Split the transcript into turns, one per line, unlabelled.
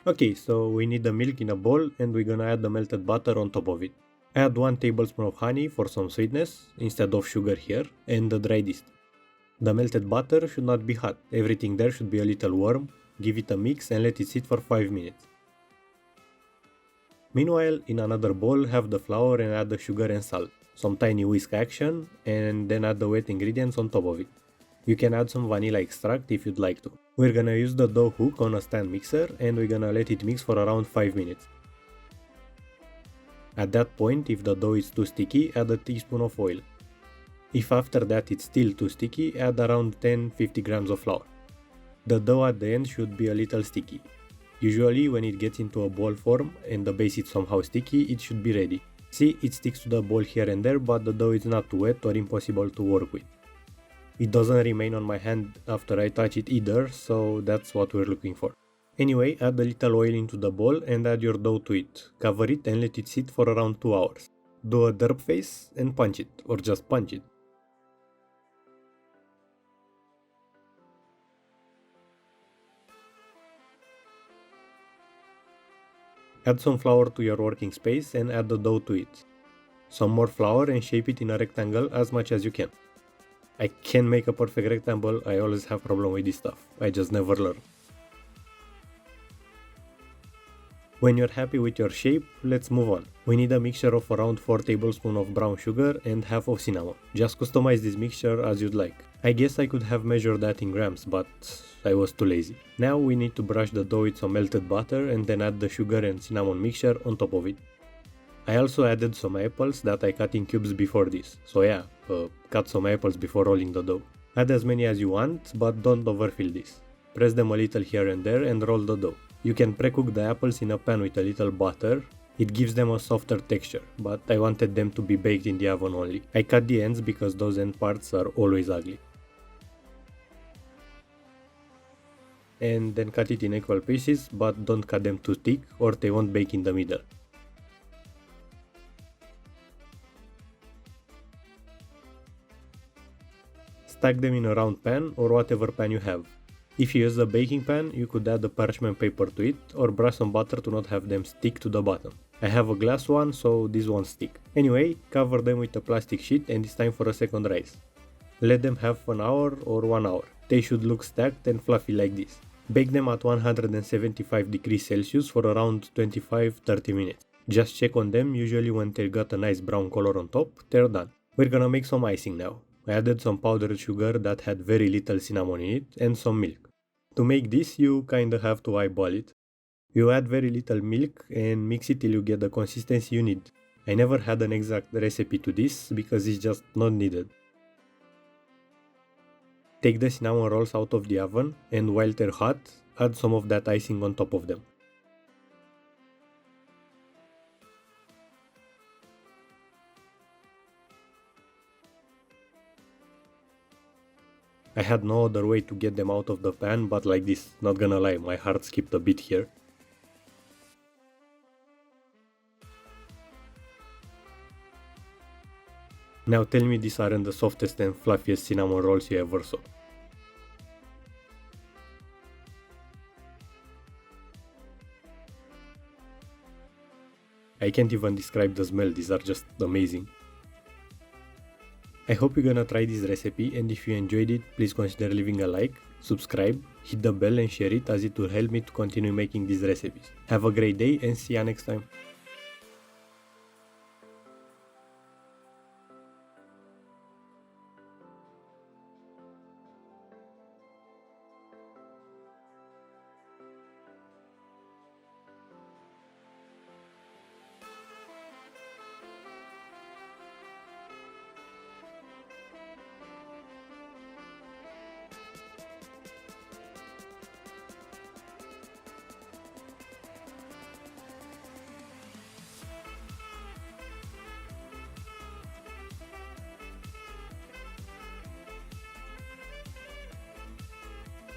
Okay, so we need the milk in a bowl and we're gonna add the melted butter on top of it. Add 1 tablespoon of honey for some sweetness instead of sugar here and the dried yeast. The melted butter should not be hot, everything there should be a little warm. Give it a mix and let it sit for 5 minutes. Meanwhile, in another bowl, have the flour and add the sugar and salt, some tiny whisk action, and then add the wet ingredients on top of it. You can add some vanilla extract if you'd like to. We're gonna use the dough hook on a stand mixer and we're gonna let it mix for around 5 minutes. At that point, if the dough is too sticky, add a teaspoon of oil. If after that it's still too sticky, add around 10-50 grams of flour. The dough at the end should be a little sticky. Usually when it gets into a ball form and the base is somehow sticky, it should be ready. See, it sticks to the ball here and there, but the dough is not too wet or impossible to work with. It doesn't remain on my hand after I touch it either, so that's what we're looking for. Anyway, add a little oil into the bowl and add your dough to it. Cover it and let it sit for around 2 hours. Do a derp face and punch it, or just punch it. Add some flour to your working space and add the dough to it. Some more flour and shape it in a rectangle as much as you can. I can make a perfect rectangle, I always have problem with this stuff, I just never learn. When you're happy with your shape, let's move on. We need a mixture of around 4 tablespoons of brown sugar and half of cinnamon. Just customize this mixture as you'd like. I guess I could have measured that in grams, but I was too lazy. Now we need to brush the dough with some melted butter and then add the sugar and cinnamon mixture on top of it. I also added some apples that I cut in cubes before this, so yeah, cut some apples before rolling the dough. Add as many as you want, but don't overfill this. Press them a little here and there and roll the dough. You can pre-cook the apples in a pan with a little butter. It gives them a softer texture, but I wanted them to be baked in the oven only. I cut the ends because those end parts are always ugly. And then cut it in equal pieces, but don't cut them too thick or they won't bake in the middle. Stack them in a round pan or whatever pan you have. If you use a baking pan, you could add a parchment paper to it or brush some butter to not have them stick to the bottom. I have a glass one, so this won't stick. Anyway, cover them with a plastic sheet and it's time for a second rise. Let them have an hour or 1 hour. They should look stacked and fluffy like this. Bake them at 175 degrees Celsius for around 25-30 minutes. Just check on them, usually when they got a nice brown color on top, they're done. We're gonna make some icing now. I added some powdered sugar that had very little cinnamon in it and some milk. To make this, you kinda have to eyeball it. You add very little milk and mix it till you get the consistency you need. I never had an exact recipe to this because it's just not needed. Take the cinnamon rolls out of the oven and while they're hot, add some of that icing on top of them. I had no other way to get them out of the pan but like this, not gonna lie, my heart skipped a bit here. Now tell me these aren't the softest and fluffiest cinnamon rolls you ever saw. I can't even describe the smell, these are just amazing. I hope you're gonna try this recipe and if you enjoyed it, please consider leaving a like, subscribe, hit the bell and share it as it will help me to continue making these recipes. Have a great day and see ya next time.